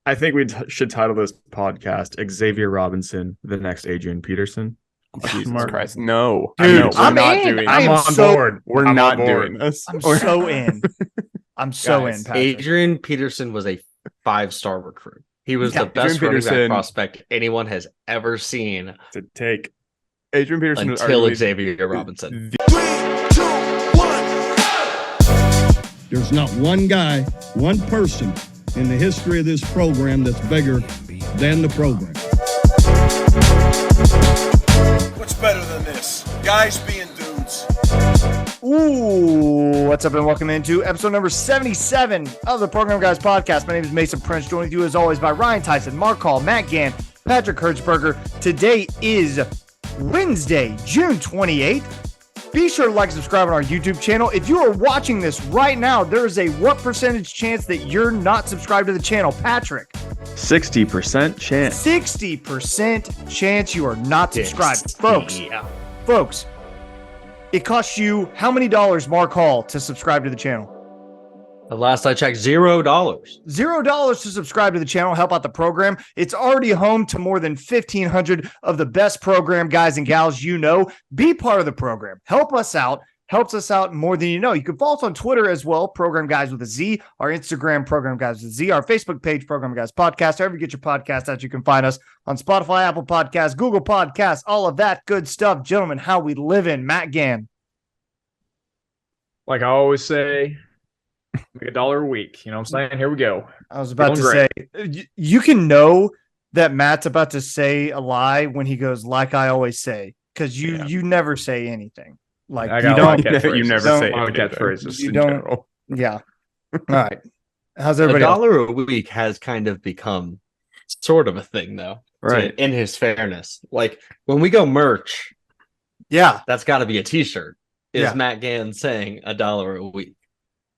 I think we should title this podcast Xavier Robinson, the next Adrian Peterson. Jesus Christ. No. Dude, we're not doing I this. am I'm on so- board. We're I'm not on board. doing this. I'm so in. I'm so Guys, in, Patrick. Adrian Peterson was a 5-star recruit. He was the best Adrian running back Peterson- prospect anyone has ever seen To take. Adrian Peterson is until arguably Xavier Robinson. There's not one guy, one person in the history of this program that's bigger than the program. What's better than this? Guys being dudes. Ooh, what's up and welcome into episode number 77 of the Program Guys podcast. My name is Mason Prince, joined with you as always by Ryan Tyson, Mark Hall, Matt Gann, Patrick Hertzberger. Today is Wednesday, June 28th. Be sure to like and subscribe on our YouTube channel. If you are watching this right now, there is a what percentage chance that you're not subscribed to the channel? Patrick, 60% chance. 60% chance you are not subscribed. Folks, it costs you how many dollars, Mark Hall, to subscribe to the channel? The last I checked, $0. $0 to subscribe to the channel, help out the program. It's already home to more than 1,500 of the best program guys and gals you know. Be part of the program. Help us out. Helps us out more than you know. You can follow us on Twitter as well, Program Guys with a Z, our Instagram, Program Guys with a Z, our Facebook page, Program Guys Podcast. However you get your podcast out, you can find us on Spotify, Apple Podcasts, Google Podcasts, all of that good stuff. Gentlemen, how we living? Matt Gann. Like I always say, make $1 a week. You know what I'm saying? Here we go. I was about to Feeling say, you can know that Matt's about to say a lie when he goes, like I always say, because you never say anything. Like I you got a don't. lot of catchphrases. You never Don't- say A lot of anything. catchphrases. You in don't- general. Yeah. All right. How's everybody else? $1 a week has kind of become sort of a thing, though. Right. In his fairness, like when we go merch, Yeah. that's got to be a T-shirt. Is Yeah. Matt Gann saying $1 a week?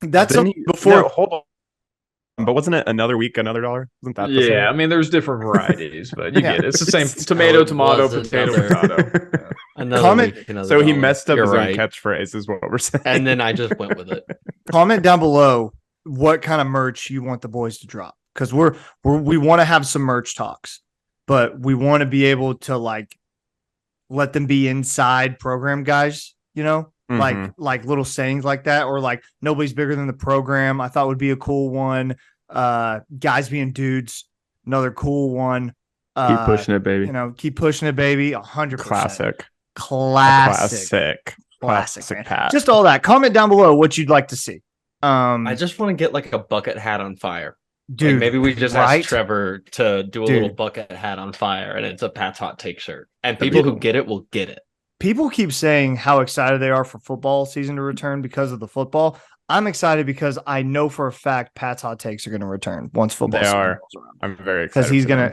That's Didn't something you- before. No, hold on. But wasn't it another week, $1? Wasn't that the Yeah, I same? mean, there's different varieties, but you Yeah. get it. It's the same It's- tomato, it tomato, was potato, another- potato. Another Comment- week, another So he dollar. messed up You're his right. own catchphrase, is what we're saying. And then I just went with it. Comment down below what kind of merch you want the boys to drop, because we want to have some merch talks, but we want to be able to like let them be inside program guys, you know, Mhm. like little sayings like that, or like nobody's bigger than the program. I thought would be a cool one. Guys being dudes, another cool one. Keep pushing it, baby. You know, keep pushing it, baby. 100%. Classic. Classic. Classic man. Pat. Just all that. Comment down below what you'd like to see. I just want to get like a bucket hat on fire. Dude, Like maybe we just right? ask Trevor to do a Dude. little bucket hat on fire, and it's a Pat's Hot Take shirt. And people who get it will get it. People keep saying how excited they are for football season to return because of the football. I'm excited because I know for a fact Pat's Hot Takes are going to return once football They season are. rolls around. I'm very excited.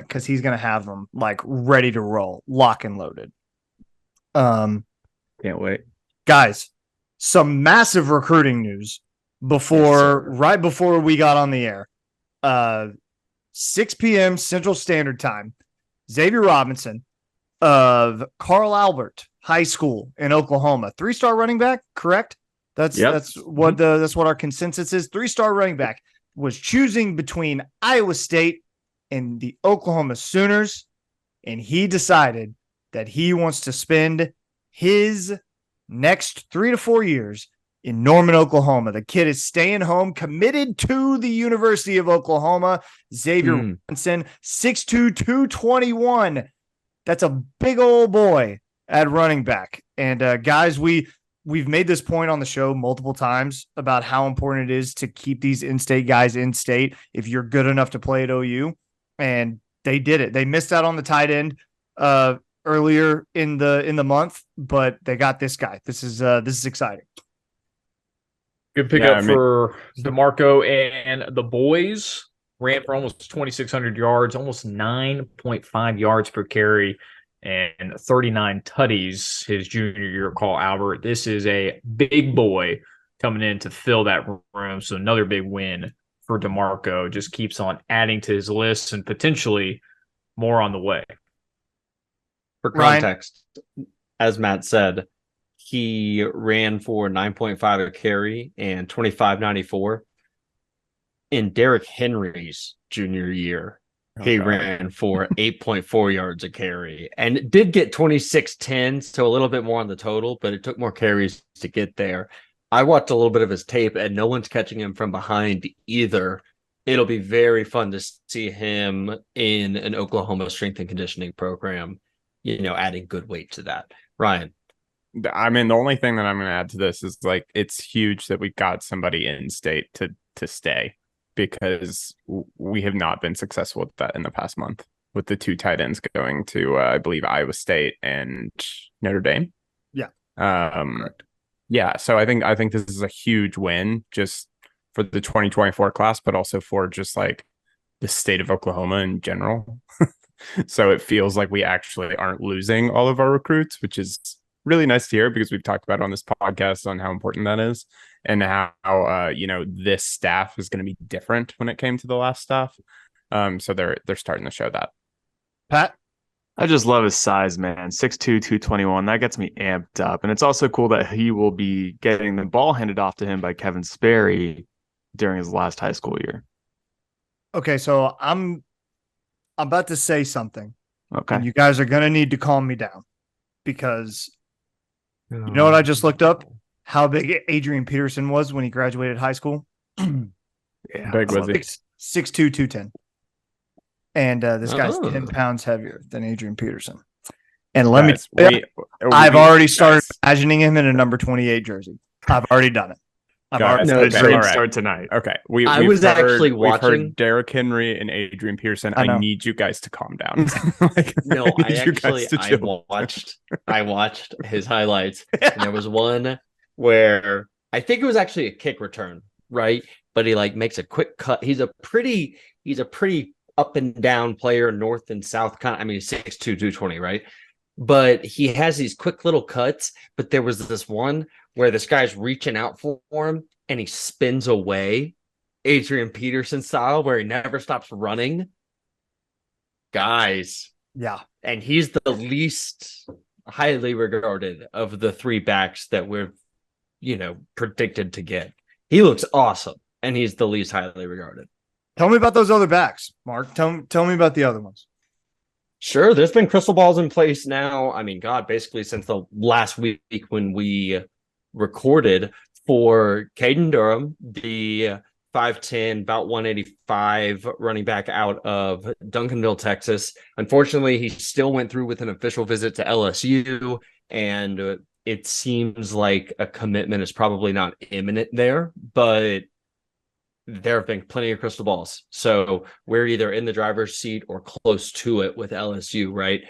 Because he's gonna have them like ready to roll, lock and loaded. Can't wait. Guys, some massive recruiting news right before we got on the air. 6 p.m. Central Standard Time. Xavier Robinson of Carl Albert High School in Oklahoma, 3-star running back, correct? That's what our consensus is. 3-star running back was choosing between Iowa State and the Oklahoma Sooners, and he decided that he wants to spend his next 3 to 4 years in Norman, Oklahoma. The kid is staying home, committed to the University of Oklahoma. Xavier Robinson, 6'2", 221. That's a big old boy at running back. And guys, we've made this point on the show multiple times about how important it is to keep these in-state guys in state if you're good enough to play at OU. And they did it. They missed out on the tight end earlier in the month, but they got this guy. This is exciting. Good pickup for DeMarco and the boys. Ran for almost 2,600 yards, almost 9.5 yards per carry, and 39 tutties his junior year at Carl Albert. This is a big boy coming in to fill that room. So another big win for DeMarco. Just keeps on adding to his list and potentially more on the way. For context, as Matt said, he ran for 9.5 a carry and 25.94 in Derrick Henry's junior year He ran for 8.4 yards a carry and did get 26-10, so a little bit more on the total, but it took more carries to get there. I watched a little bit of his tape, and no one's catching him from behind either. It'll be very fun to see him in an Oklahoma strength and conditioning program, adding good weight to that. Ryan. I mean, the only thing that I'm going to add to this is like it's huge that we got somebody in state to stay, because we have not been successful with that in the past month with the 2 tight ends going to, I believe, Iowa State and Notre Dame. Yeah. Yeah. So I think this is a huge win just for the 2024 class, but also for just like the state of Oklahoma in general. So it feels like we actually aren't losing all of our recruits, which is really nice to hear, because we've talked about on this podcast on how important that is, and how this staff is going to be different when it came to the last staff. So they're starting to show that. Pat? I just love his size, man. 6'2", 221. That gets me amped up. And it's also cool that he will be getting the ball handed off to him by Kevin Sperry during his last high school year. Okay, so I'm about to say something. Okay. And you guys are going to need to calm me down, because you know what I just looked up? How big Adrian Peterson was when he graduated high school? Yeah, Big was he? 6'2", 210. And this guy's 10 pounds heavier than Adrian Peterson. And let me tell you, I've already started imagining him in a number 28 jersey. I've already done it. Start tonight. Okay. I was actually we've watching heard Derrick Henry and Adrian Pearson. I need you guys to calm down. I watched his highlights. And there was one where I think it was actually a kick return, right? But he makes a quick cut. He's a pretty up and down player, north and south kind of. I mean, 6'2", 220, right? But he has these quick little cuts. But there was this one where this guy's reaching out for him and he spins away, Adrian Peterson style, where he never stops running. Guys. Yeah. And he's the least highly regarded of the 3 backs that we're, predicted to get. He looks awesome, and he's the least highly regarded. Tell me about those other backs, Mark. Tell me about the other ones. Sure. There's been crystal balls in place now. I mean, God, basically since the last week when we recorded, for Caden Durham, the 5'10", about 185 running back out of Duncanville, Texas. Unfortunately, he still went through with an official visit to LSU, and it seems like a commitment is probably not imminent there, but there have been plenty of crystal balls. So we're either in the driver's seat or close to it with LSU, right?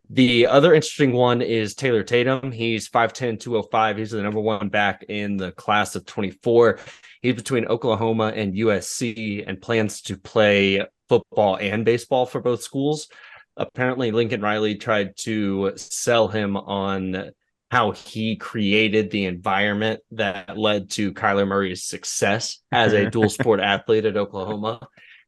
The other interesting one is Taylor Tatum. He's 5'10", 205. He's the number 1 back in the class of 24. He's between Oklahoma and USC and plans to play football and baseball for both schools. Apparently, Lincoln Riley tried to sell him on how he created the environment that led to Kyler Murray's success as a dual sport athlete at Oklahoma.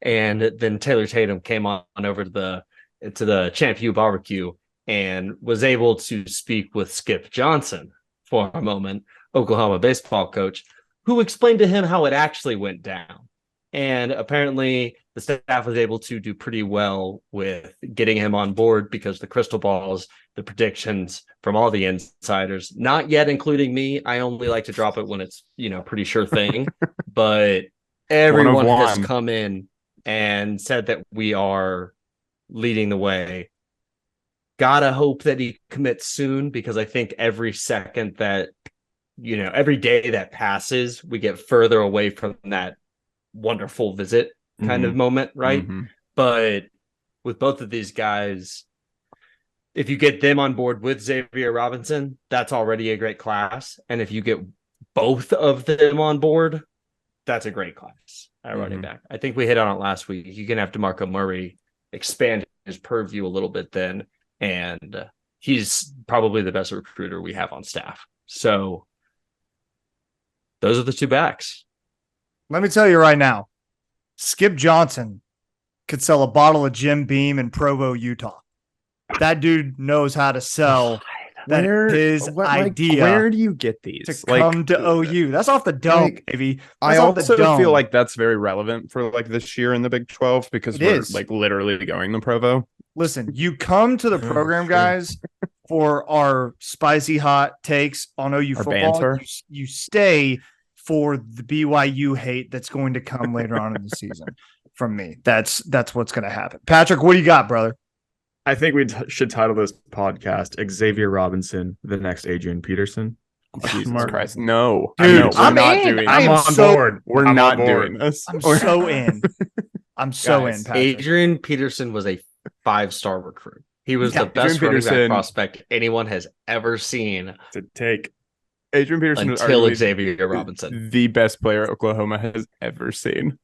And then Taylor Tatum came on over to the Champ U barbecue and was able to speak with Skip Johnson for a moment, Oklahoma baseball coach, who explained to him how it actually went down. And apparently the staff was able to do pretty well with getting him on board, because the crystal balls, the predictions from all the insiders, not yet including me. I only like to drop it when it's, pretty sure thing, but everyone has come in and said that we are leading the way. Gotta hope that he commits soon, because I think every second that, every day that passes, we get further away from that wonderful visit kind of moment, right? But with both of these guys, if you get them on board with Xavier Robinson, that's already a great class. And if you get both of them on board, that's a great class at running back. I think we hit on it last week. You can have DeMarco Murray expand his purview a little bit then, and he's probably the best recruiter we have on staff. So those are the 2 backs. Let me tell you right now, Skip Johnson could sell a bottle of Jim Beam in Provo, Utah. That dude knows how to sell that his idea where do you get these to come to OU? That's off the dome, baby. I also feel like that's very relevant for like this year in the Big 12 because we're like literally going to Provo. Listen, you come to the program, guys, for our spicy hot takes on OU football. You stay for the BYU hate that's going to come later on in the season from me. That's what's going to happen. Patrick, what do you got, brother? I think we should title this podcast Xavier Robinson, the next Adrian Peterson. Jesus Christ. No. Dude, we're not doing I'm on board. We're not doing this. I'm so in. I'm so in, Patrick. Adrian Peterson was a 5-star recruit. He was the best running back prospect anyone has ever seen to take. Adrian Peterson until Xavier Robinson, the best player Oklahoma has ever seen.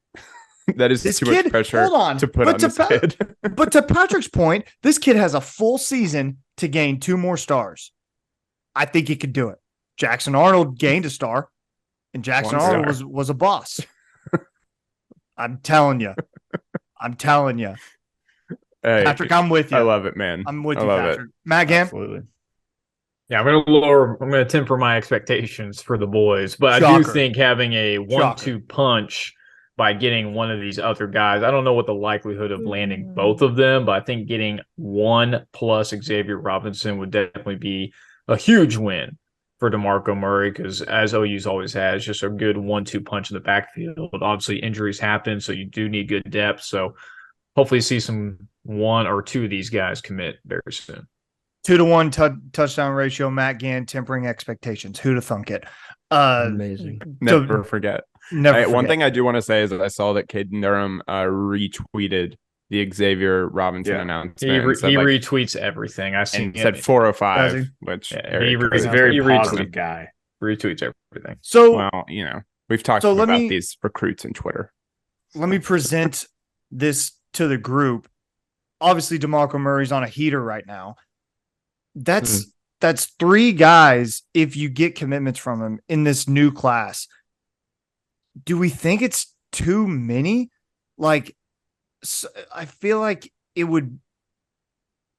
That is too much pressure to put on this kid. But to Patrick's point, this kid has a full season to gain 2 more stars. I think he could do it. Jackson Arnold gained a star, and Jackson Arnold was a boss. I'm telling you. Hey, Patrick, I'm with you. I love it, man. I'm with you, Patrick. Matt Gam? Absolutely. Yeah, I'm going to temper my expectations for the boys, but I do think having a 1-2 punch by getting one of these other guys, I don't know what the likelihood of landing both of them, but I think getting 1 plus Xavier Robinson would definitely be a huge win for DeMarco Murray because, as OU's always has, just a good 1-2 punch in the backfield. Obviously, injuries happen, so you do need good depth. So hopefully see some 1 or 2 of these guys commit very soon. 2-to-1 touchdown ratio, Matt Gann, tempering expectations. Who'd have thunk it? Amazing. Never forget. One thing I do want to say is that I saw that Caden Durham retweeted the Xavier Robinson announcement. He retweets everything. I see. And said 405, which he's a very positive guy. Retweets everything. So, well, we've talked about these recruits on Twitter. Let me present this to the group. Obviously, DeMarco Murray's on a heater right now. That's 3 guys if you get commitments from him in this new class. Do we think it's too many? Like, I feel like it would.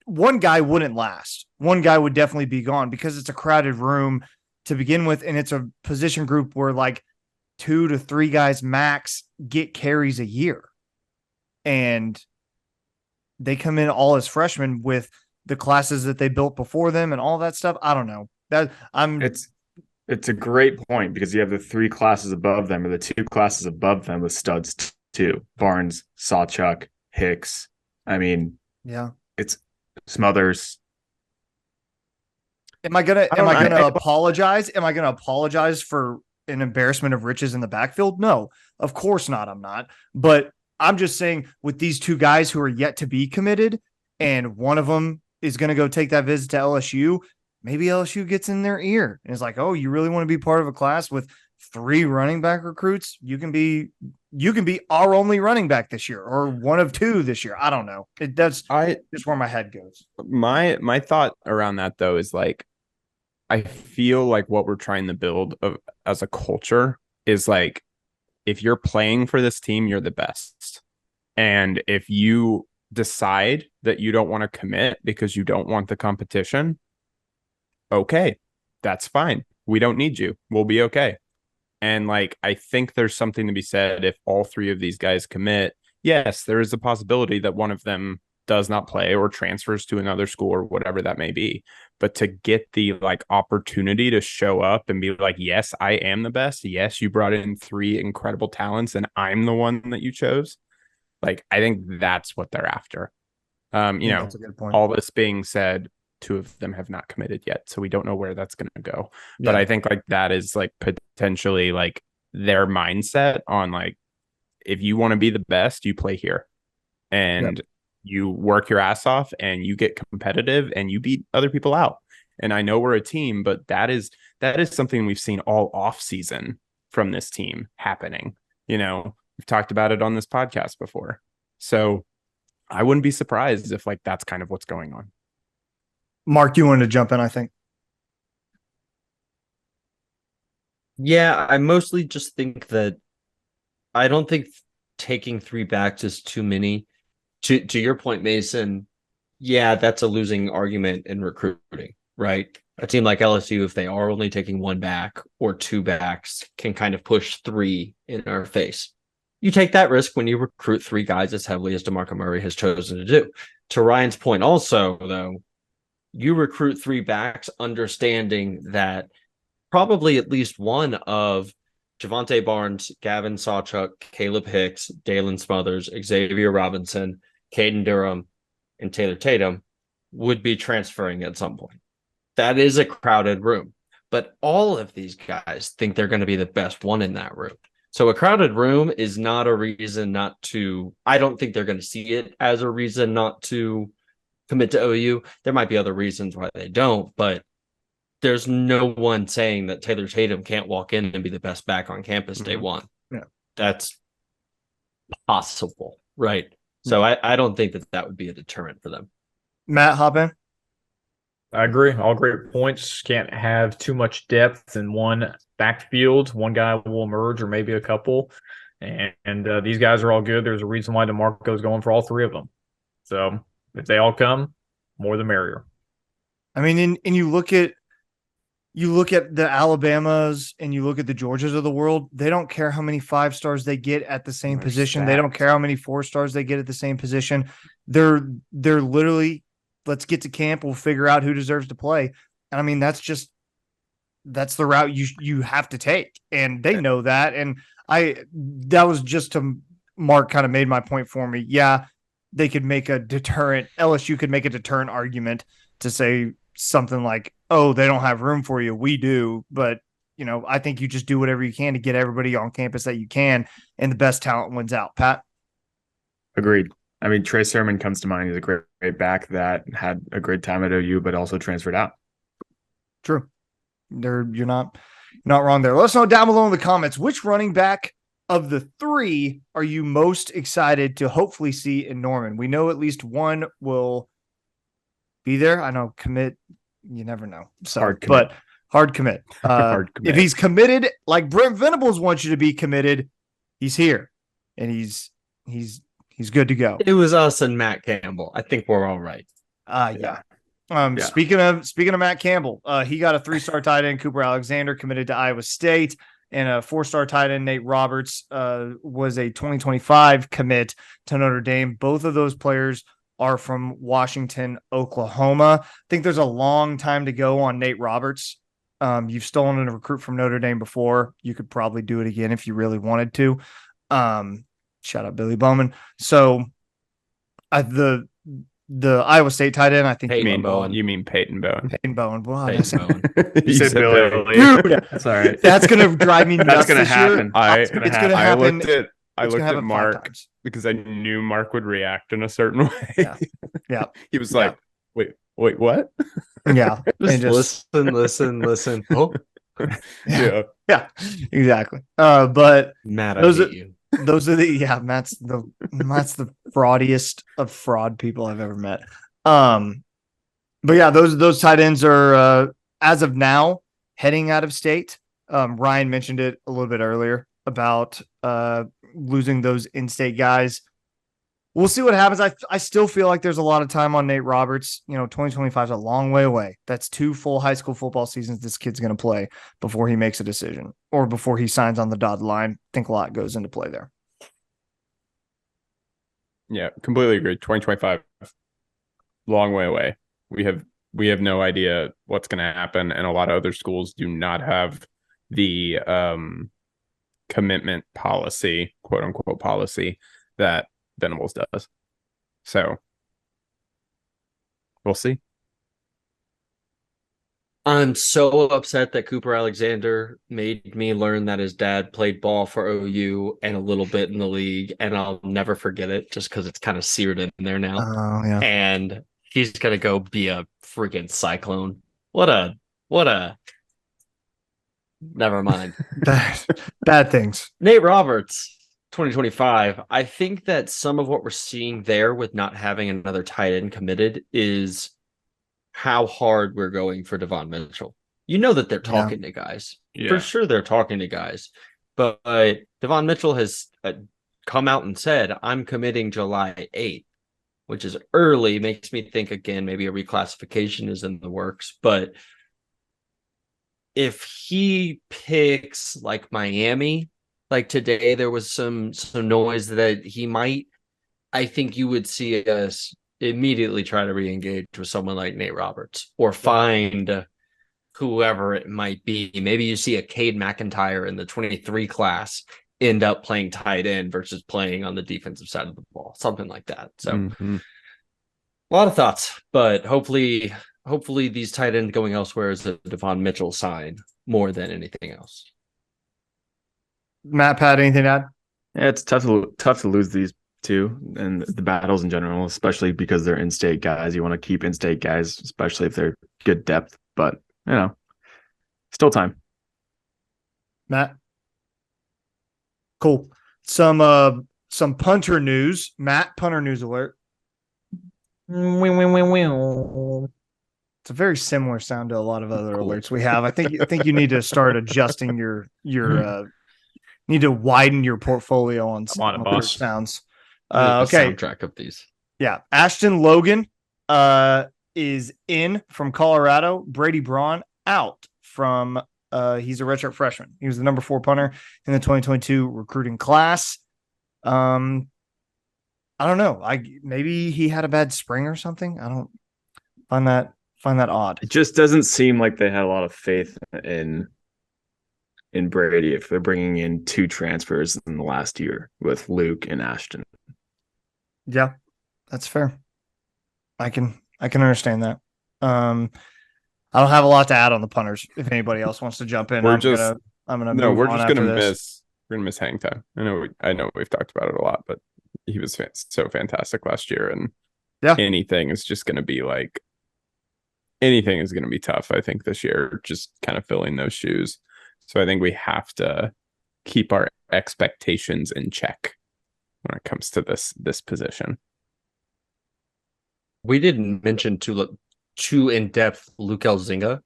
One guy wouldn't last. One guy would definitely be gone because it's a crowded room to begin with, and it's a position group where like 2 to 3 guys max get carries a year, and they come in all as freshmen with the classes that they built before them and all that stuff. I don't know. It's a great point because you have the 3 classes above them or the 2 classes above them with studs too. Barnes, Sawchuk, Hicks. I mean, yeah, it's Smothers. Am I gonna apologize? Am I gonna apologize for an embarrassment of riches in the backfield? No, of course not. I'm not. But I'm just saying with these 2 guys who are yet to be committed, and one of them is going to go take that visit to LSU. Maybe LSU gets in their ear and is like, "Oh, you really want to be part of a class with 3 running back recruits? You can be our only running back this year, or one of 2 this year." I don't know. That's just where my head goes. My thought around that though is like, I feel like what we're trying to build as a culture is like, if you're playing for this team, you're the best, and if you decide that you don't want to commit because you don't want the competition, okay, that's fine. We don't need you. We'll be okay. And like, I think there's something to be said if all 3 of these guys commit. Yes, there is a possibility that one of them does not play or transfers to another school or whatever that may be. But to get the like opportunity to show up and be like, yes, I am the best. Yes, you brought in 3 incredible talents and I'm the one that you chose. Like, I think that's what they're after. That's a good point. All this being said, 2 of them have not committed yet, so we don't know where that's going to go. Yeah. But I think like that is like potentially like their mindset on like, if you want to be the best, you play here, and you work your ass off, and you get competitive, and you beat other people out. And I know we're a team, but that is something we've seen all off season from this team happening. We've talked about it on this podcast before, so I wouldn't be surprised if like that's kind of what's going on. Mark, you wanted to jump in, I think. Yeah, I mostly just think that I don't think taking 3 backs is too many. To your point, Mason, yeah, that's a losing argument in recruiting, right? a team like LSU, if they are only taking one back or two backs, can kind of push three in our face. You take that risk when you recruit three guys as heavily as DeMarco Murray has chosen to do. To Ryan's point also, though, you recruit three backs understanding that probably at least one of Javonte Barnes, Gavin Sawchuk, Caleb Hicks, Dalen Smothers, Xavier Robinson, Caden Durham, and Taylor Tatum would be transferring at some point. That is a crowded room, but all of these guys think they're going to be the best one in that room. So a crowded room is not a reason not to, I don't think they're going to see it as a reason not to commit to OU. There might be other reasons why they don't, but there's no one saying that Taylor Tatum can't walk in and be the best back on campus day one. Yeah. That's possible, right? So I don't think that would be a deterrent for them. Matt, hop in. I agree. All great points. Can't have too much depth in one backfield. One guy will emerge, or maybe a couple. And these guys are all good. There's a reason why DeMarco's going for all three of them. So if they all come, more the merrier. I mean, and you look at the Alabamas and you look at the Georgias of the world, they don't care how many 5 stars they get at the same position. They don't care how many 4 stars they get at the same position. They're literally, let's get to camp. We'll figure out who deserves to play. And I mean, that's the route you have to take. And they know that. And that was just to Mark kind of made my point for me. Yeah, they could make a deterrent. LSU could make a deterrent argument to say something like, oh, they don't have room for you. We do. But, I think you just do whatever you can to get everybody on campus that you can, and the best talent wins out. Pat? Agreed. I mean, Trey Sermon comes to mind. He's a great back that had a great time at OU, but also transferred out. True. You're not wrong there. Let us know down below in the comments, which running back of the 3 are you most excited to hopefully see in Norman? We know at least one will be there. I know commit, you never know. So, hard commit. Hard commit. If he's committed, like Brent Venables wants you to be committed, he's here and he's good to go. It was us and Matt Campbell. I think we're all right. Yeah. Speaking of Matt Campbell, he got a 3-star tight end, Cooper Alexander, committed to Iowa State, and a 4-star tight end, Nate Roberts, was a 2025 commit to Notre Dame. Both of those players are from Washington, Oklahoma. I think there's a long time to go on Nate Roberts. You've stolen a recruit from Notre Dame before. You could probably do it again if you really wanted to. Shout out Billy Bowman. So the Iowa State tight end, I think Peyton Bowen. You mean Peyton Bowen. Peyton Bowen. Wow, Peyton Bowen. You said Billy. Dude, that's all right. That's going to drive me nuts. That's going to happen. It's going to happen. I looked at Mark because I knew Mark would react in a certain way. Yeah. He was like, wait, what? Yeah. Just listen. Oh. Yeah, exactly. But Matt, those are the Matt's the fraudiest of fraud people I've ever met. But yeah, those tight ends are as of now heading out of state. Ryan mentioned it a little bit earlier about losing those in-state guys. We'll see what happens. I still feel like there's a lot of time on Nate Roberts. 2025 is a long way away. That's 2 full high school football seasons this kid's going to play before he makes a decision or before he signs on the dotted line. I think a lot goes into play there. Yeah, completely agree. 2025, long way away. We have no idea what's going to happen, and a lot of other schools do not have the commitment policy, quote unquote policy, that Venables does. So we'll see. I'm so upset that Cooper Alexander made me learn that his dad played ball for OU and a little bit in the league, and I'll never forget it just because it's kind of seared in there now. Oh, yeah. And he's gonna go be a freaking Cyclone. What a never mind. Bad things. Nate Roberts, 2025. I think that some of what we're seeing there with not having another tight end committed is how hard we're going for Devon Mitchell. You know that they're talking to guys. Yeah. For sure they're talking to guys. But Devon Mitchell has come out and said, I'm committing July 8th, which is early. Makes me think, again, maybe a reclassification is in the works. But if he picks like Miami, like today there was some noise that he might, I think you would see us immediately try to re-engage with someone like Nate Roberts or find whoever it might be. Maybe you see a Cade McIntyre in the 23 class end up playing tight end versus playing on the defensive side of the ball, something like that. So a lot of thoughts, but hopefully these tight ends going elsewhere is a Devon Mitchell sign more than anything else. Matt, Pat, anything to add? Yeah, it's tough to lose these two and the battles in general, especially because they're in-state guys. You want to keep in-state guys, especially if they're good depth. But still time. Matt, cool. Some punter news. Matt, punter news alert. It's a very similar sound to a lot of other alerts we have. I think you need to start adjusting your need to widen your portfolio on bus sounds. Okay. Soundtrack of these. Yeah. Ashton Logan is in from Colorado. Brady Braun out from he's a redshirt freshman. He was the number 4 punter in the 2022 recruiting class. I don't know. Maybe he had a bad spring or something. I don't find that odd. It just doesn't seem like they had a lot of faith in Brady if they're bringing in 2 transfers in the last year with Luke and Ashton. Yeah, that's fair. I can understand that. I don't have a lot to add on the punters. If anybody else wants to jump in, we're just gonna miss hang time. I know we've talked about it a lot, but he was so fantastic last year, and anything is going to be tough. I think this year, just kind of filling those shoes. So I think we have to keep our expectations in check when it comes to this position. We didn't mention too in-depth Luke Elzinga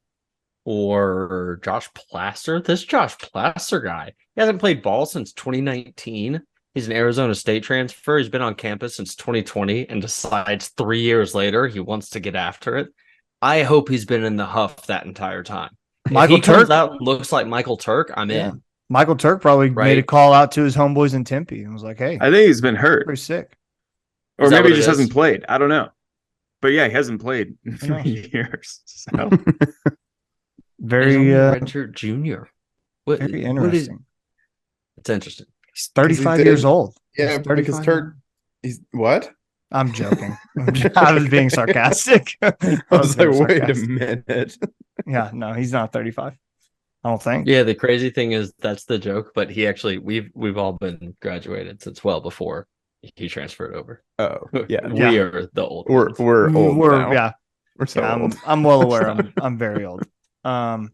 or Josh Plaster. This Josh Plaster guy, he hasn't played ball since 2019. He's an Arizona State transfer. He's been on campus since 2020 and decides 3 years later he wants to get after it. I hope he's been in the huff that entire time. Michael if he comes Turk out looks like Michael Turk, I'm in. Michael Turk probably made a call out to his homeboys in Tempe and was like, "Hey, I think he's been hurt. Pretty sick, or maybe he just hasn't played. I don't know, but yeah, he hasn't played in 3 years. So very redshirt junior. Very interesting. It's interesting. He's 35 years old. Yeah, because Turk. He's what? I'm joking. I was being sarcastic. I was like, wait a minute. Yeah, no, he's not 35. I don't think. Yeah, the crazy thing is that's the joke, but he actually we've all been graduated since well before he transferred over. Oh, yeah. We are the old. We're old. Now. We're so old. I'm well aware. I'm very old. I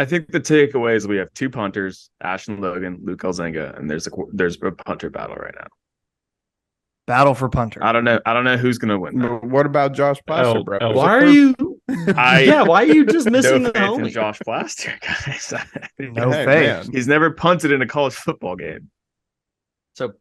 think the takeaway is we have 2 punters, Ashton Logan, Luke Elzinga, and there's a punter battle right now. Battle for punter. I don't know who's gonna win. What about Josh Plaster, bro? Why are you? Why are you just missing the homie? Josh Plaster, guys? No faith. Man. He's never punted in a college football game. So,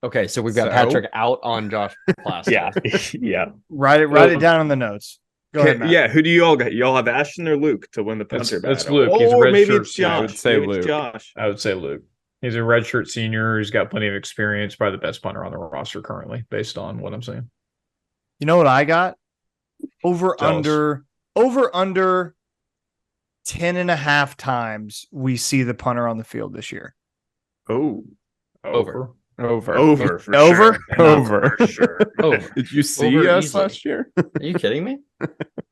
okay, so we've got Patrick out on Josh Plaster. yeah. Write it down in the notes. Go ahead, Matt. Yeah, who do you all got? You all have Ashton or Luke to win the punter battle? It's Luke. He's or red maybe shirt it's Josh. I would say maybe Luke. It's Josh. I would say Luke. He's a redshirt senior. He's got plenty of experience. Probably the best punter on the roster currently, based on what I'm saying. You know what I got? Over under 10.5 times we see the punter on the field this year. Oh, Over. For Over? Sure. Over. For sure. Over. Did you see Over us easily. last year? Are you kidding me?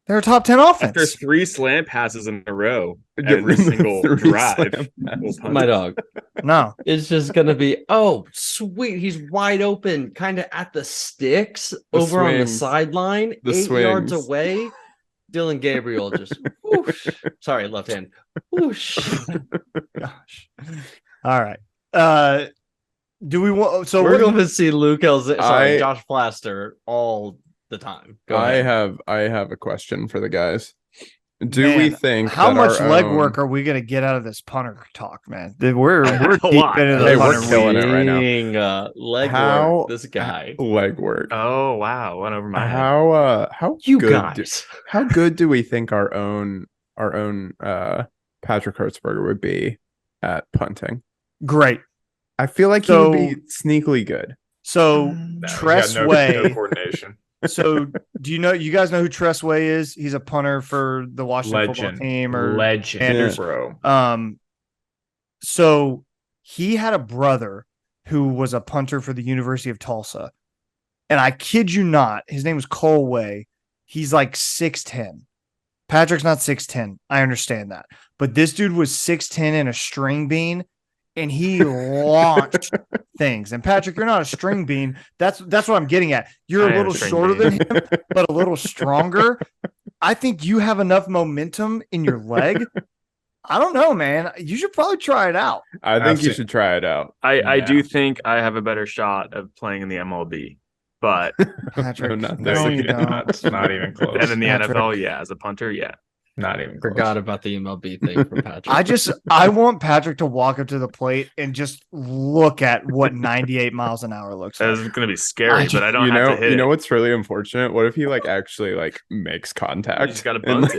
They're a top 10 offense. After 3 slant passes in a row, every single drive. My dog. No. It's just going to be, oh, sweet. He's wide open, kind of at the sticks over on the sideline, 8 yards away. Dylan Gabriel just, whoosh. Sorry, left hand. Whoosh. Gosh. All right. Do we want? So we're going to see Josh Plaster all the time. I have a question for the guys. Do we think how much legwork are we going to get out of this punter talk, man? We're deep into the punter. We're killing it right now. Legwork. This guy legwork. Oh wow, went over my head. How you good guys? How good do we think our own Patrick Hertzberger would be at punting. Great. I feel like he would be sneakily good. So No, Tress he's got no Way. coordination. So do you guys know who Tress Way is? He's a punter for the Washington football team or Legend, Anders. bro. So he had a brother who was a punter for the University of Tulsa. And I kid you not, his name was Cole Way. He's like 6'10". Patrick's not 6'10". I understand that. But this dude was 6'10" in a string bean, and he launched things. And Patrick, you're not a string bean. That's what I'm getting at. You're a little shorter than him, but a little stronger. I think you have enough momentum in your leg. I don't know, man. You should probably try it out. I think you should try it out. I do think I have a better shot of playing in the MLB, but Patrick, not no, you don't. Not even close. and in the Patrick. NFL, yeah, as a punter, yeah. Not even close. Forgot about the MLB thing for Patrick. I want Patrick to walk up to the plate and just look at what 98 miles an hour looks That's like. going to be scary, but I don't have to hit You know it. what's really unfortunate? What if he actually makes contact? You just got to bunt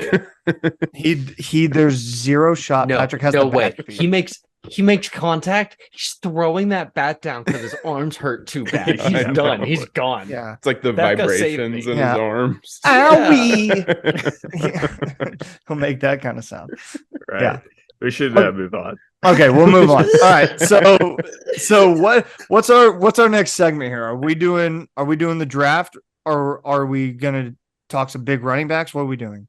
it. There's zero shot. Patrick has no the way. back feet. He makes contact. He's throwing that bat down because his arms hurt too bad. He's I done. know. He's gone. Yeah. It's like the That guy saved vibrations me. in Yeah. his arms. Owie. He'll make that kind of sound. Right. Yeah. We should move on. Okay, we'll move on. All right. So what's our next segment here? Are we doing the draft, or are we gonna talk some big running backs? What are we doing?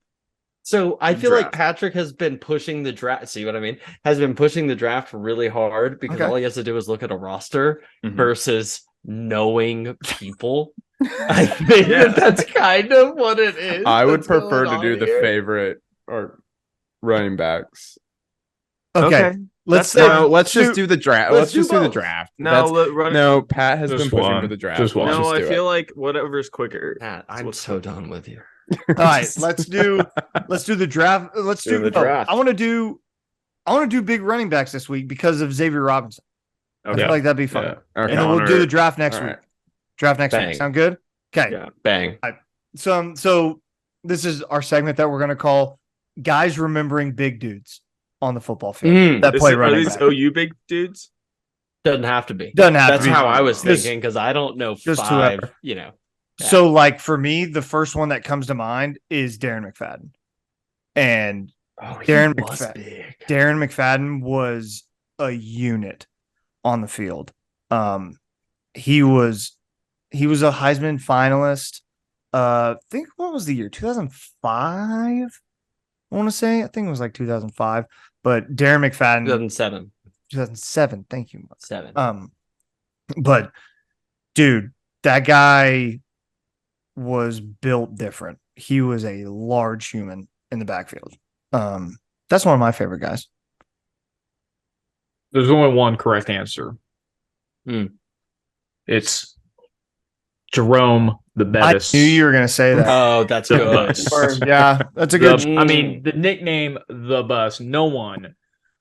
So I feel like Draft. Patrick has been pushing the draft. See what I mean? Has been pushing the draft really hard because Okay. all he has to do is look at a roster Mhm. versus knowing people. I think that's kind of what it is. I would that's prefer going to do on the here. favorite or running backs. Okay. Let's Let's just do the draft. let's Let's do just do the both. draft. Run. No, Pat has Just been pushing one. for the draft. Just one. Let's No, just I do feel it. like whatever's quicker. Pat, I'm What's so done with you. All right, let's do the draft. Let's do the draft. I want to do big running backs this week because of Xavier Robinson. I Okay. feel like that'd be fun. Yeah. And Okay. then we'll do the draft next All week. right. Draft next Bang. week. Sound good? Okay. Yeah. Bang. So this is our segment that we're going to call guys remembering big dudes on the football field that play Are running these back. OU big dudes? Doesn't have to be. Doesn't have That's to be. how I was Just- thinking because I don't know just five. whoever. Yeah. So like for me, the first one that comes to mind is Darren McFadden. And Oh, Darren he was McFadden. big. Darren McFadden was a unit on the field. He was a Heisman finalist. Think what was the year? 2005. I want to say. I think it was like 2005. But Darren McFadden, 2007. 2007. Thank you. 7. But dude, that guy was built different. He was a large human in the backfield. That's one of my favorite guys. There's only one correct answer. It's Jerome the Bettis. I knew you were going to say that. Oh, that's The good. bus. Yeah, that's a good. I mean, the nickname the bus. No one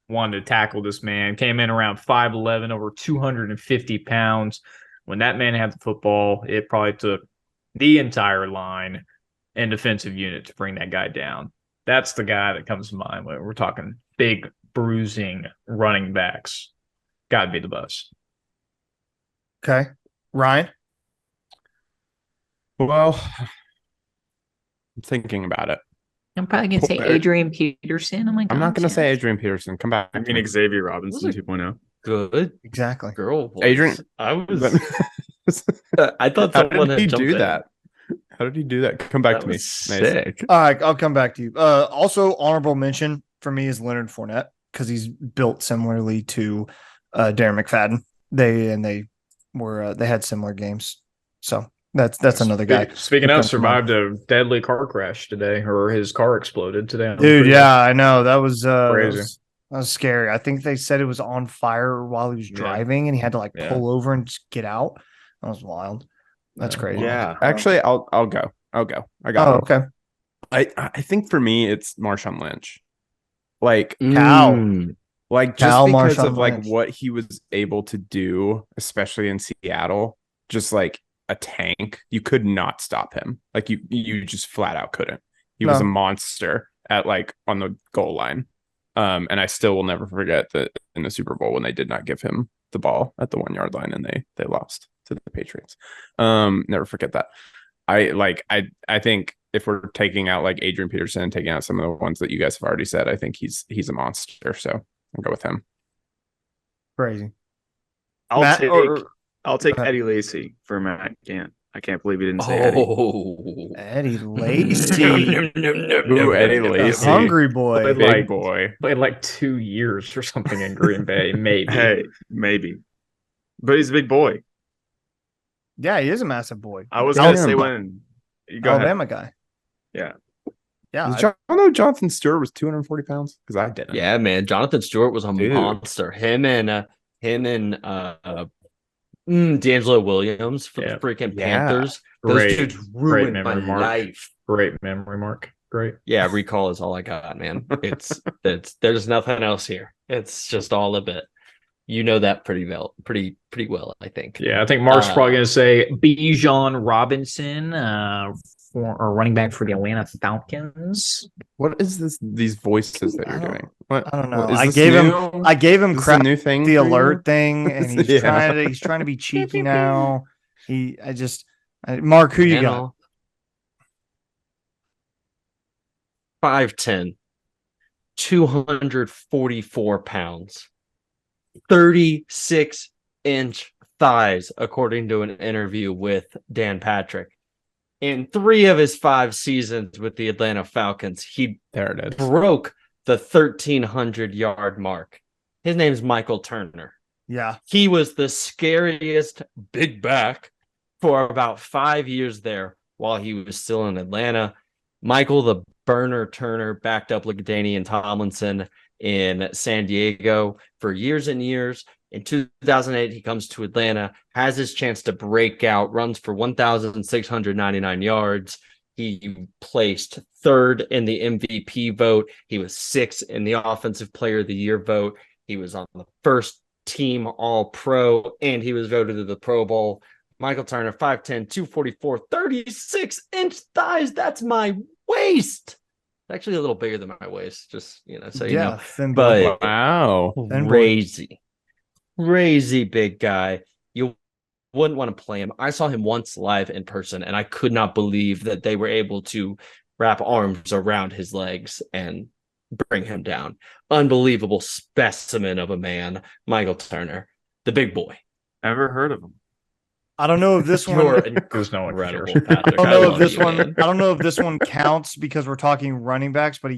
wanted to tackle this man. Came in around 5'11", over 250 pounds. When that man had the football, it probably took the entire line and defensive unit to bring that guy down. That's the guy that comes to mind when we're talking big, bruising running backs. Got to be the bus. Okay, Ryan. Well, I'm thinking about it. I'm probably gonna say Okay. Adrian Peterson. I'm like, I'm not going to chance. say Adrian Peterson. Come back. I mean Xavier Robinson Those are- 2.0. Good Exactly. girl voice. Adrian- I was. I thought How someone did had he jumped do in. that? How did he do that? Come back That to me. was Mason. sick. All right, I'll come back to you. Also, honorable mention for me is Leonard Fournette because he's built similarly to Darren McFadden. They had similar games, so that's another guy. Speaking who of, comes to mind. survived a deadly car crash today, or his car exploded today. Dude, yeah, I know that was Crazy. that was scary. I think they said it was on fire while he was Yeah. driving, and he had to like Yeah. pull over and just get out. That was wild. That's Yeah. crazy. Yeah. Actually, I'll go. I got Oh, it. okay. I think for me, it's Marshawn Lynch. Like, Cal. just Cal because Marshawn of like Lynch. what he was able to do, especially in Seattle, just like a tank. You could not stop him. Like you just flat out couldn't. He was No. a monster at like on the goal line. And I still will never forget that in the Super Bowl when they did not give him the ball at the 1 yard line and they lost to the Patriots. Never forget that. I think if we're taking out like Adrian Peterson, taking out some of the ones that you guys have already said, I think he's a monster. So I'll go with him. Crazy. I'll take Eddie Lacy for Matt Gant. I can't believe he didn't say Eddie. Eddie Lacy. Ooh, Eddie Lacy. Hungry boy. Big boy. Played like 2 years or something in Green Bay, maybe. Hey, maybe. But he's a big boy. Yeah, he is a massive boy. I was going to say when. Go Alabama ahead. guy. Yeah. Yeah. Did y'all know Jonathan Stewart was 240 pounds? Because I didn't. Yeah, man. Jonathan Stewart was a monster. Him and D'Angelo Williams for the freaking Panthers. Those dudes ruined my life. Great memory, Mark. Great. Yeah, recall is all I got, man. It's there's nothing else here. It's just all a bit. You know that pretty well, I think. Yeah, I think Mark's probably going to say Bijan Robinson, for a running back for the Atlanta Falcons. What is this? These voices that you're doing? What? I don't know. What, I gave him crap. New thing. The alert thing, and he's Yeah. trying to be cheeky now. Mark, who you got? 5'10", 244 pounds, 36-inch thighs, according to an interview with Dan Patrick. In 3 of his 5 seasons with the Atlanta Falcons, he broke the 1,300-yard mark. His name's Michael Turner. Yeah. He was the scariest big back for about 5 years there while he was still in Atlanta. Michael the Burner Turner backed up LaDainian Tomlinson in San Diego for years and years. In 2008, he comes to Atlanta, has his chance to break out, runs for 1,699 yards. He placed 3rd in the MVP vote. He was 6th in the Offensive Player of the Year vote. He was on the first team All-Pro, and he was voted to the Pro Bowl. Michael Turner, 5'10", 244, 36-inch thighs. That's my waist. Actually a little bigger than my waist, just, so you know. But wow. Crazy big guy. You wouldn't want to play him. I saw him once live in person, and I could not believe that they were able to wrap arms around his legs and bring him down. Unbelievable specimen of a man, Michael Turner, the big boy. Ever heard of him? I don't know if this one. There's no one incredible, cares. Patrick. I don't know if this one counts because we're talking running backs, but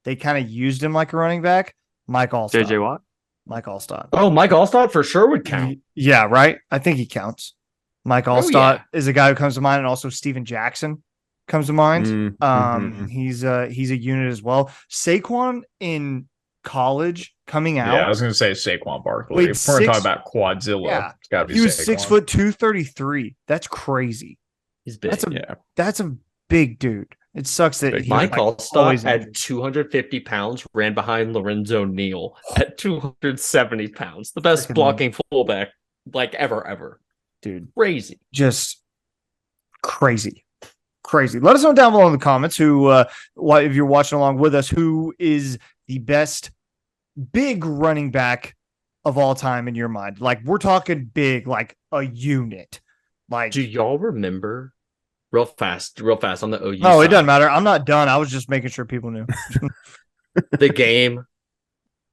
they kind of used him like a running back. Mike Allstott. JJ Watt. Mike Allstott. Oh, Mike Allstott for sure would count. Yeah, right. I think he counts. Mike Allstott is a guy who comes to mind, and also Steven Jackson comes to mind. He's a unit as well. Saquon in college coming out. Yeah, I was going to say Saquon Barkley. If we're going to talk about Quadzilla, it's got to be he was Saquon. 6'2", 233. That's crazy. He's big. That's a big dude. It sucks that Mike Allstott at 250 pounds ran behind Lorenzo Neal at 270 pounds. The best blocking fullback ever. Dude. Crazy. Just crazy. Let us know down below in the comments if you're watching along with us, who is the best big running back of all time in your mind. Like, we're talking big, like a unit. Like, do y'all remember real fast on the OU No, side, it doesn't matter. I'm not done. I was just making sure people knew. the game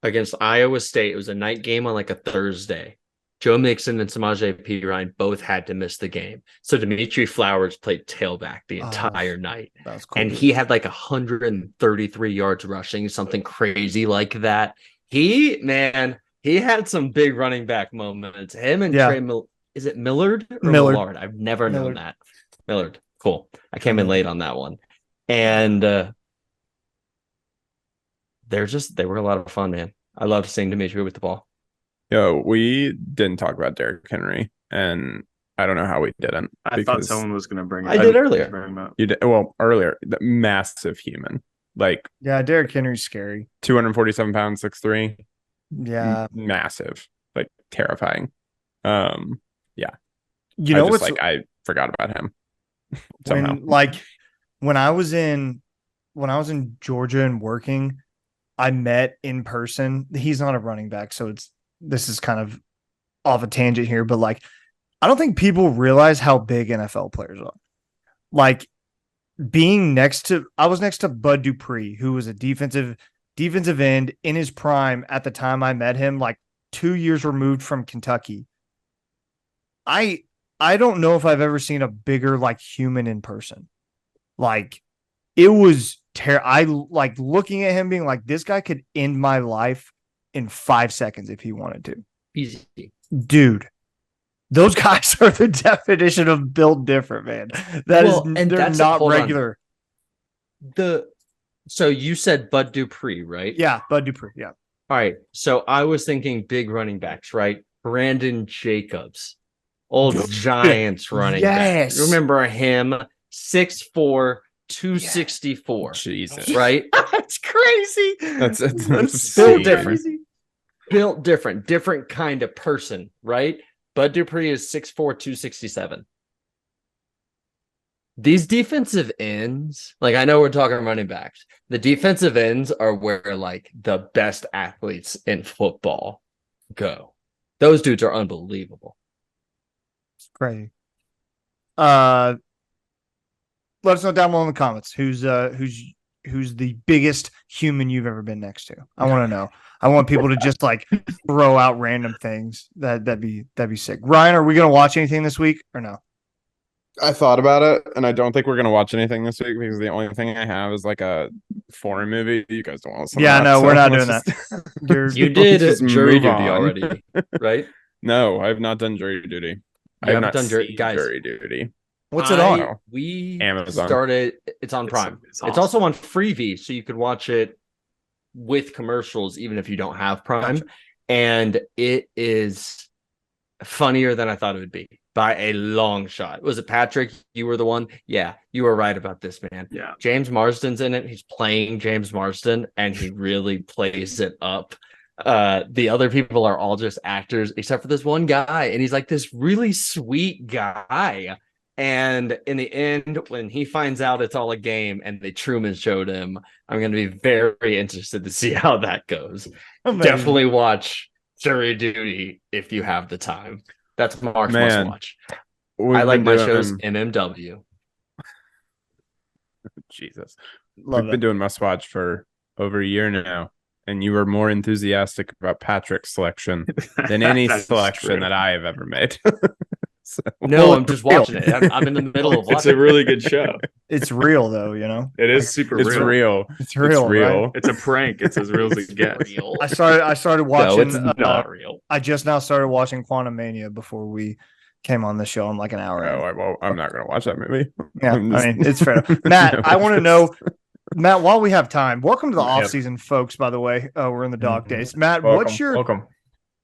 against Iowa State? It was a night game on like a Thursday. Joe Mixon and Samaje Perine both had to miss the game. So Dimitri Flowers played tailback the entire night. That's cool. And he had like 133 yards rushing, something crazy like that. He had some big running back moments. Him and Trey is it Millard or Millard? I've never known that. Millard. Cool. I came in late on that one. And they were a lot of fun, man. I loved seeing Dimitri with the ball. Yo, we didn't talk about Derrick Henry, and I don't know how we didn't. I thought someone was going to bring it up. I did earlier. You did earlier. The massive human, Derrick Henry's scary. 247 pounds, 6'3". Yeah, massive, terrifying. Yeah. You know what's I forgot about him somehow. When I was in Georgia and working, I met in person. He's not a running back, so this is kind of off a tangent here, but like I don't think people realize how big NFL players are. Like I was next to Bud Dupree, who was a defensive end in his prime at the time I met him, like 2 years removed from Kentucky. I don't know if I've ever seen a bigger like human in person. Like it was I like looking at him being like, this guy could end my life in 5 seconds if he wanted to. Easy. Dude, those guys are the definition of built different, man. They're not regular. So you said Bud Dupree, right? Yeah, Bud Dupree. Yeah. All right. So I was thinking big running backs, right? Brandon Jacobs, old Giants running back. Remember him? 6'4", 264. Jesus. Right? That's crazy. That's built different. Built different kind of person, right? Bud Dupree is 6'4", 267. These defensive ends, like I know we're talking running backs. The defensive ends are where like the best athletes in football go. Those dudes are unbelievable. It's crazy. Let us know down below in the comments who's the biggest human you've ever been next to. I want to know. I want people to just like throw out random things. That'd be sick. Ryan, are we gonna watch anything this week or no? I thought about it, and I don't think we're gonna watch anything this week because the only thing I have is like a foreign movie. You guys don't want to. Yeah, no, we're not doing that. You did jury duty already, right? No, I have not done jury duty. I have not done jury duty. What's it on? We Amazon. started. It's on Prime. It's awesome. Also on Freevee, so you could watch it with commercials, even if you don't have Prime. Gotcha. And it is funnier than I thought it would be by a long shot. Was it Patrick? You were the one? Yeah, you were right about this, man. Yeah. James Marsden's in it. He's playing James Marsden, and he really plays it up. The other people are all just actors, except for this one guy, and he's like this really sweet guy. And in the end, when he finds out it's all a game and they Truman showed him, I'm going to be very interested to see how that goes. Amazing. Definitely watch Jury Duty if you have the time. That's Mark's must watch. I like my shows MMW. Jesus. We've been doing must watch for over a year now. And you were more enthusiastic about Patrick's selection than any selection that I have ever made. So, no, I'm just watching it. I'm in the middle of watching it. It's a really good show. It's real, though, you know? It is super real. It's real. It's real. Right? It's a prank. It's as real as it gets. I started watching. No, it's not real. I just now started watching Quantum Mania before we came on the show. I'm like an hour in. I'm not going to watch that movie. Yeah, I mean, it's fair. Matt, I want to know, Matt, while we have time, welcome to the off-season, folks, by the way. We're in the dog days. Matt, what's your...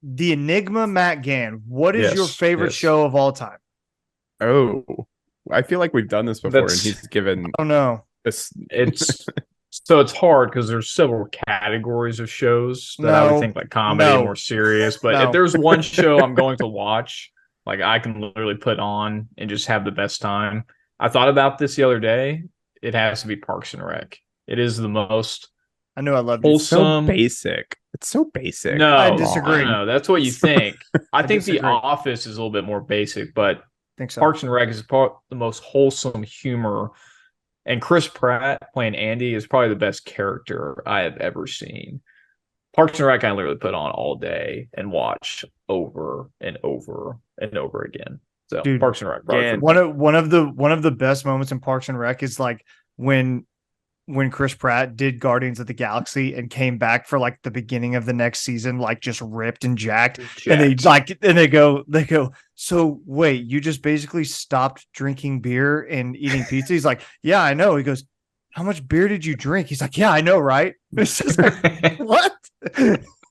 The Enigma Matt Gann. What is your favorite show of all time? Oh, I feel like we've done this before, and he's given. Oh no, it's so it's hard because there's several categories of shows that I would think like comedy, more serious. But if there's one show I'm going to watch, like I can literally put on and just have the best time. I thought about this the other day. It has to be Parks and Rec. It is the most. I knew I loved it. It's so basic. It's so basic. No, I disagree. No, that's what you think. I think The Office is a little bit more basic, but think so. Parks and Rec is the most wholesome humor, and Chris Pratt playing Andy is probably the best character I have ever seen. Parks and Rec I literally put on all day and watch over and over and over again. So dude, Parks and Rec. One of the best moments in Parks and Rec is like when Chris Pratt did Guardians of the Galaxy and came back for like the beginning of the next season, like just ripped and jacked. And they go, so wait, you just basically stopped drinking beer and eating pizza? He's like, yeah, I know. He goes, how much beer did you drink? He's like, yeah, I know. Right. It's just like, what?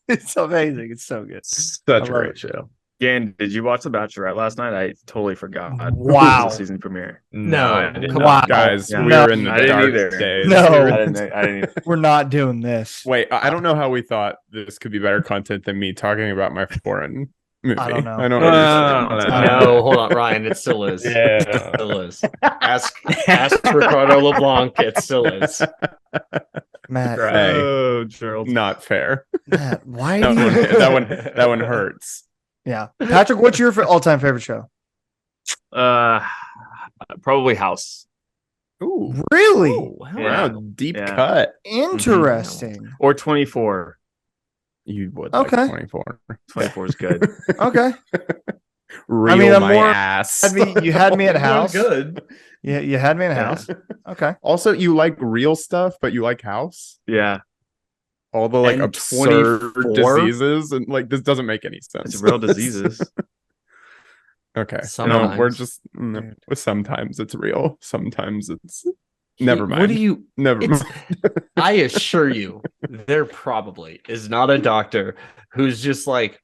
It's amazing. It's so good. Such a great show. Gan, did you watch The Bachelorette last night? I totally forgot. Wow. The season premiere. No, I didn't. Wow. Guys, we were in the dark days. No, I didn't either. We're not doing this. Wait, I don't know how we thought this could be better content than me talking about my foreign movie. I don't know. I don't understand. No, hold on, Ryan. It still is. Yeah. It still is. Ask Ricardo LeBlanc. It still is. Matt, Hey. Oh, Gerald. Not fair. Matt, why That do you? one, that one hurts. Yeah, Patrick, what's your all-time favorite show? Probably House. Ooh. Really Wow, deep Yeah. cut. interesting. Or 24. You would Okay. like 24. 24 is good. Okay, Reel mean, I'm my more- ass. you had me at House. Good. Yeah, you had me in a Yeah. house. Okay, Also, you like real stuff, but you like House? Yeah. All the like And absurd 24? diseases and like this doesn't make any sense. It's real diseases. Okay. No, Sometimes. we're just sometimes it's real. Sometimes it's never mind. What do you? Never It's, mind. I assure you, there probably is not a doctor who's just like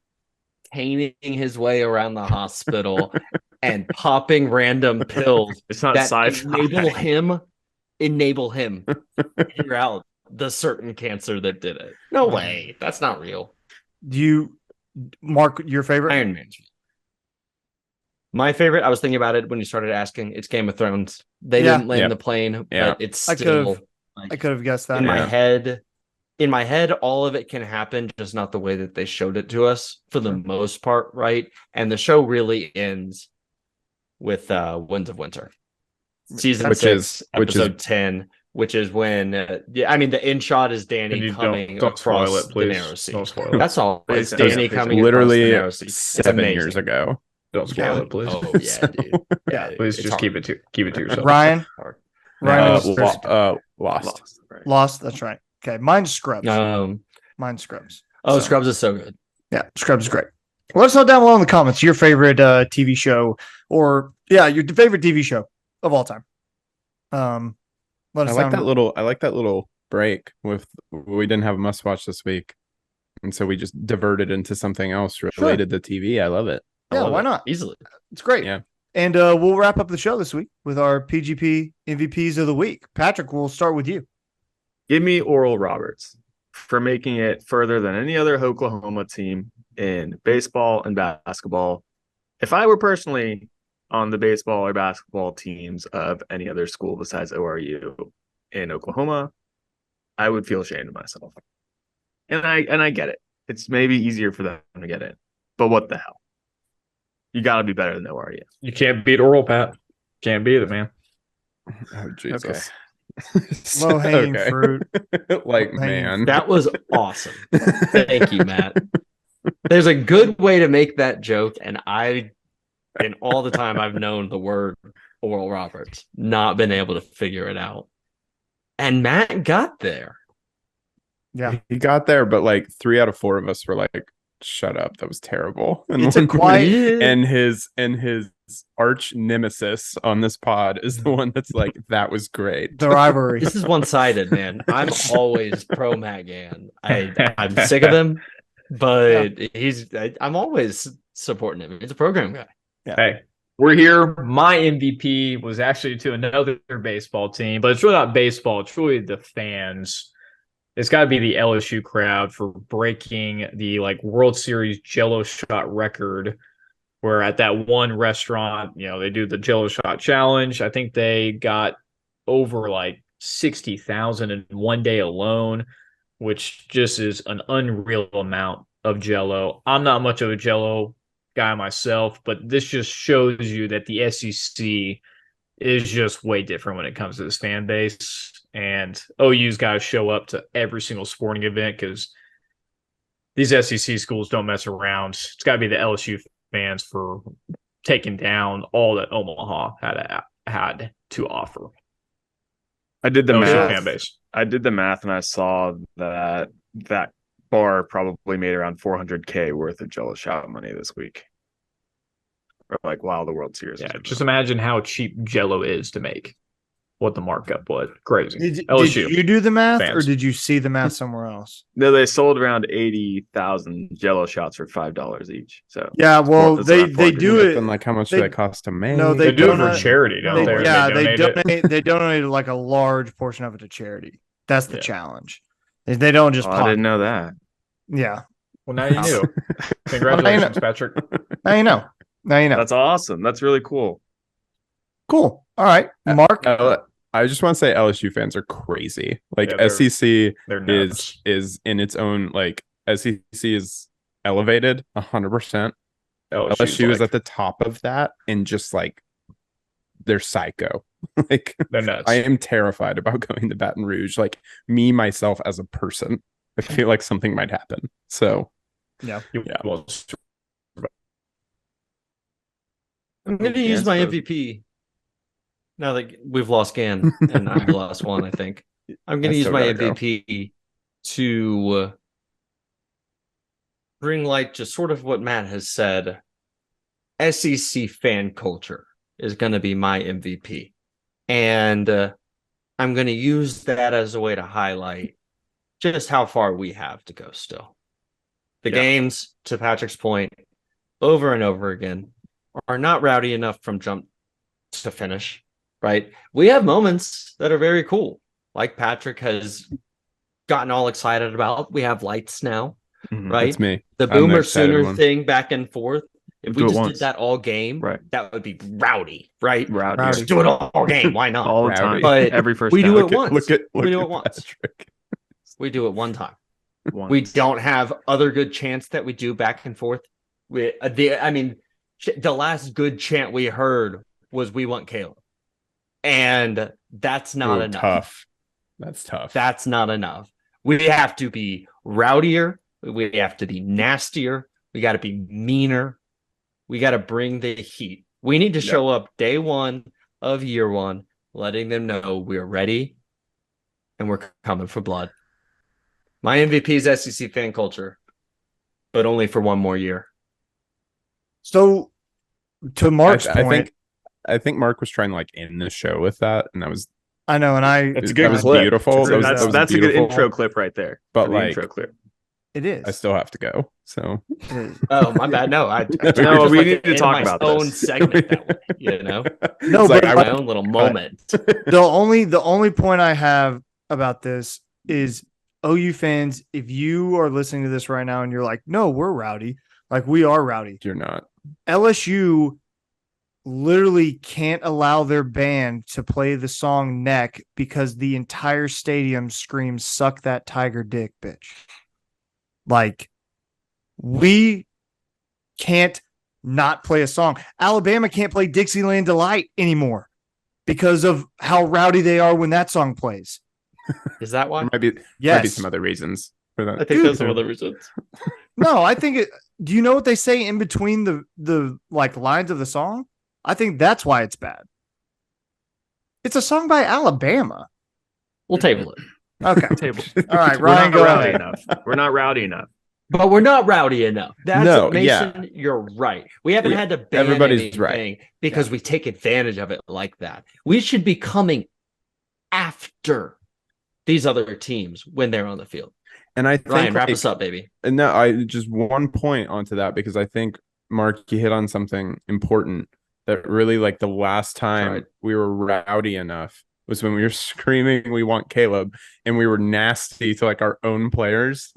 caning his way around the hospital and popping random pills It's not that sci-fi. enable him to figure out the certain cancer that did it. No way. That's not real. do you, Mark, your favorite? Iron Management. My favorite, I was thinking about it when you started asking. It's Game of Thrones. They Yeah. didn't land Yep. the plane, Yeah. but it's I still could've- like, I could have guessed that. in my Yeah. head. In my head, all of it can happen, just not the way that they showed it to us for the most part, right? And the show really ends with Winds of Winter, season Which 6, is- episode 10, which is when I mean the end shot is Danny And you coming don't spoil across it, please. the narrow sea. Don't spoil it. That's all. It's Please, Danny please. coming Literally across the narrow sea. It's 7 years amazing. ago. Don't spoil it, please. Oh yeah, dude. Yeah, Please it's just hard. keep it to yourself. Ryan, Hard. Ryan, is Lost. Lost. Right. Lost. That's right. Okay, mine's Scrubs. Um. Mine's Scrubs. Oh, So- Scrubs is so good. Yeah, Scrubs is great. Let us know down below in the comments your favorite TV show, or your favorite TV show of all time. Let I us like know. that little break with we didn't have a must watch this week. And so we just diverted into something else related to TV. I love it. I Yeah, love why it. not? Easily. It's great. Yeah. And we'll wrap up the show this week with our PGP MVPs of the week. Patrick, we'll start with you. Give me Oral Roberts for making it further than any other Oklahoma team in baseball and basketball. If I were personally on the baseball or basketball teams of any other school besides ORU in Oklahoma, I would feel ashamed of myself. And I get it. It's maybe easier for them to get it. But what the hell? You got to be better than ORU. You can't beat Oral, Pat. Can't beat it, man. Oh Jesus. Low hanging Okay. fruit. Like Low-hanging man. That was awesome. Thank you, Matt. There's a good way to make that joke, and in all the time I've known the word Oral Roberts, not been able to figure it out. And Matt got there. Yeah. He got there, but like 3 out of 4 of us were like, "Shut up, that was terrible." And It's a quiet. and his arch nemesis on this pod is the one that's like, "That was great." The rivalry. This is one-sided, man. I'm always pro Matt Gann. I'm sick of him, but I'm always supporting him. He's a program guy. Hey, we're here. My MVP was actually to another baseball team, but it's really not baseball. It's really the fans. It's got to be the LSU crowd for breaking the World Series Jello shot record. Where at that one restaurant, they do the Jello shot challenge. I think they got over 60,000 in one day alone, which just is an unreal amount of Jello. I'm not much of a Jello guy myself, but this just shows you that the SEC is just way different when it comes to this fan base. And OU's got to show up to every single sporting event because these SEC schools don't mess around. It's got to be the LSU fans for taking down all that Omaha had to offer. I did the LSU math. fan base. I did the math and I saw that bar probably made around $400K worth of Jello shot money this week. Or while the World Series. Yeah, was just over. imagine how cheap Jello is to make. What the markup was. Crazy. Did LSU. you do the math, or fans. did you see the math somewhere else? No, they sold around 80,000 Jello shots for $5 each. So Yeah, well, That's they around 400. do it. Then how much they- did that cost to make? No, They do it for donate- charity, don't they? Or They donate it? They donated a large portion of it to charity. That's the Yeah. challenge. They don't just. Oh, I pop. didn't know that. Yeah. Well, now you knew. Congratulations, Patrick. Now you know. Now you know. That's awesome. That's really cool. Cool. All right, Mark. I just want to say LSU fans are crazy. Like Yeah, SEC they're nuts. is in its own like SEC is elevated 100%. LSU is like, at the top of that, and just like they're psycho. Like they're nuts. I am terrified about going to Baton Rouge. Like me myself as a person, I feel like something might happen. So Yeah. Well, I'm going to use my MVP. Now that we've lost Gan, and I'm the last one, I think. I'm going to use my MVP to bring light to sort of what Matt has said. SEC fan culture is going to be my MVP. And I'm going to use that as a way to highlight just how far we have to go still. The games, to Patrick's point, over and over again, are not rowdy enough from jump to finish, right? We have moments that are very cool, like Patrick has gotten all excited about. We have lights now, right? That's me. The Boomer Sooner thing back and forth. If we just did that all game, right, that would be rowdy, right? Rowdy. Just do it all game. Why not? All the time. But every first we down. do it once. We do it once. We do it one time. We don't have other good chants that we do back and forth. The last good chant we heard was "We want Caleb," and that's not enough. Tough. That's tough. That's not enough. We have to be rowdier. We have to be nastier. We got to be meaner. We got to bring the heat. We need to show up day one of year one, letting them know we're ready and we're coming for blood. My MVP is SEC fan culture, but only for one more year. So, to Mark's point, I think Mark was trying to like end the show with that, and that was. I know, and it's a good clip. Was beautiful. That's a good intro clip right there. But like, intro clip. It is. I still have to go. So. Oh, my bad. No, we need to talk about my own this. segment that way, you know. No, but like, my own little moment. The only point I have about this is OU fans, if you are listening to this right now and you're like, no, we're rowdy, like we are rowdy. You're not. LSU literally can't allow their band to play the song Neck because the entire stadium screams, "Suck that tiger dick, bitch." Like, we can't not play a song. Alabama can't play Dixieland Delight anymore because of how rowdy they are when that song plays. Is that why? Might be some other reasons for that. I think there's some other reasons. No, I think it. Do you know what they say in between the like lines of the song? I think that's why it's bad. It's a song by Alabama. We'll table it. Okay. Table. All right, Ryan, go rowdy ahead. enough. We're not rowdy enough. But we're not rowdy enough. That's No, Mason, you're right. We haven't had to ban everybody's anything right. because we take advantage of it like that. We should be coming after these other teams when they're on the field. And I think Ryan, wrap us up, baby. And no, I just one point onto that because I think Mark, you hit on something important that really like the last time we were rowdy enough was when we were screaming, "We want Caleb," and we were nasty to like our own players.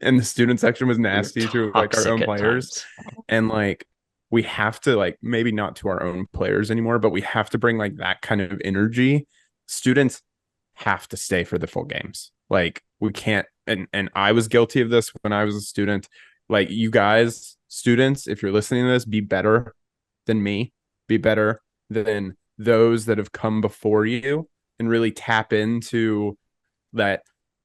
And the student section was nasty to like our own players. And like we have to like maybe not to our own players anymore, but we have to bring like that kind of energy. Students have to stay for the full games. Like we can't, and I was guilty of this when I was a student. Like you guys, students, if you're listening to this, be better than me, be better than those that have come before you, and really tap into that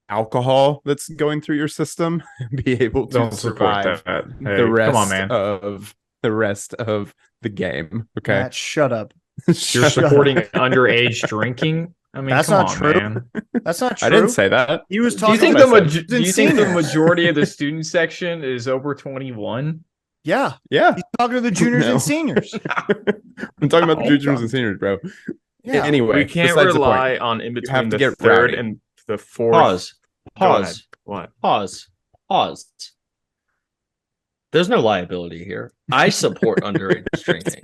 alcohol that's going through your system. Be able to survive the rest of the game. Okay, Matt, shut up. You're supporting underage drinking. I mean, that's come not on, true. man. That's not true. I didn't say that. He was Do you talking. think the majority of the student section is over 21? Yeah. Yeah. He's talking to the juniors and seniors. I'm talking about the juniors and seniors, bro. Yeah. Anyway, we can't rely on in between the third rowdy. and the fourth. Pause. What? Pause. There's no liability here. I support underage drinking.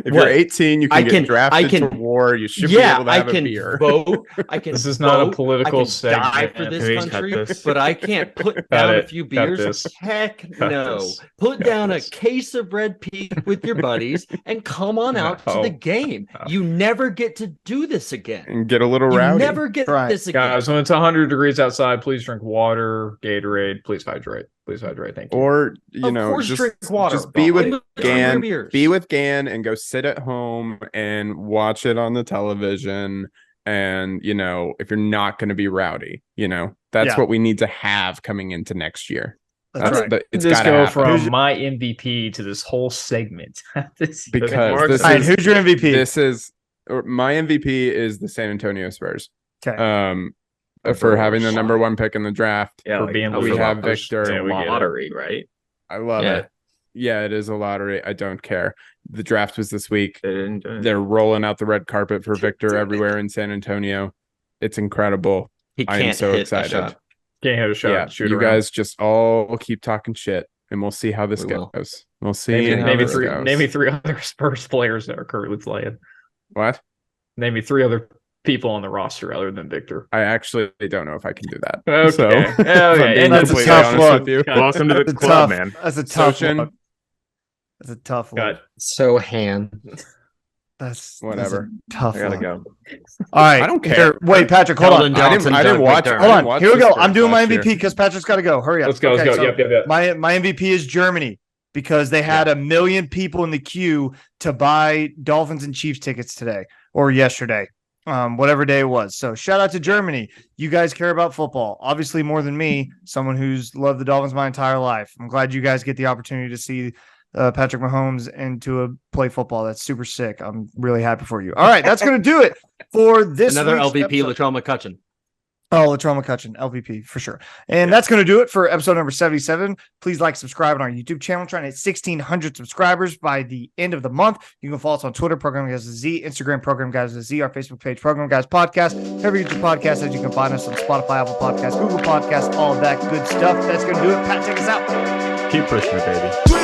If What? you're 18, you I can can- get drafted I can- to war. You should Yeah, be able to I have a can beer. vote. I can. This is not a vote, political I can die segment. for this Please cut country, this. but I can't put Cut down a it. few Cut beers. this. Heck Cut no. this. Put Cut down this. a case of Red Peak with your buddies and come on out to No. the game. No. You never get to do this again. And get a little You rowdy. never get Right. this again. Guys, when it's 100 degrees outside, please drink water, Gatorade. Please hydrate. Please hydrate. Thank you. Or Of course, drink water. just be with Drink your Gan, beers. be with Gan, and go sit at home and watch it on the television. And if you're not going to be rowdy, that's Yeah. what we need to have coming into next year. That's right. It's This got to go happen. from Who's- my MVP to this whole segment. Because Mark this All right, is who's your MVP? this is or my MVP is the San Antonio Spurs. Okay. For having the number 1 pick in the draft. Yeah, For being we for have lovers. Victor. Yeah, we get it. lottery, right? I love Yeah. it. Yeah, it is a lottery. I don't care. The draft was this week. They didn't do it. They're rolling out the red carpet for Victor everywhere in San Antonio. It's incredible. He I am can't so hit excited. a shot. Can't hit a shot. Yeah, Shoot you around. guys just all keep talking shit, and we'll see how this We will. goes. We'll see how Name me this three. goes. Name me 3 other Spurs players that are currently playing. What? Name me 3 other people on the roster other than Victor. I actually don't know if I can do that. Okay. So, Okay. if I'm being That's a completely tough honest look. with you. Welcome to the That's a club, tough, man. That's a tough Sochin? look. That's a tough look. Cut. So hand. That's Whatever. that's a tough I gotta look. go. All right. I don't care. here- Wait, Patrick, hold Keldon on. Johnson, I didn't Doug watch. McDermott. I Hold didn't on. watch Here we the go. Spurs I'm doing my last year. MVP because Patrick's got to go. Hurry up. Let's go. Let's Okay, go. so Yep. My MVP is Germany because they had 1 million people in the queue to buy Dolphins and Chiefs tickets today or yesterday, whatever day it was. So shout out to Germany. You guys care about football, obviously more than me, someone who's loved the Dolphins my entire life. I'm glad you guys get the opportunity to see Patrick Mahomes and to play football. That's super sick. I'm really happy for you. All right, that's going to do it for this Another week's LVP, episode. Latrell McCutcheon. Oh, Latrell McCutcheon, LVP for sure. And that's going to do it for episode number 77. Please like, subscribe on our YouTube channel. Trying to hit 1,600 subscribers by the end of the month. You can follow us on Twitter, Program Guys with a Z, Instagram, Program Guys with a Z, our Facebook page, Program Guys Podcast. Wherever you get your podcast, as you can find us on Spotify, Apple Podcasts, Google Podcasts, all of that good stuff. That's going to do it. Pat, take us out. Keep pushing it, baby.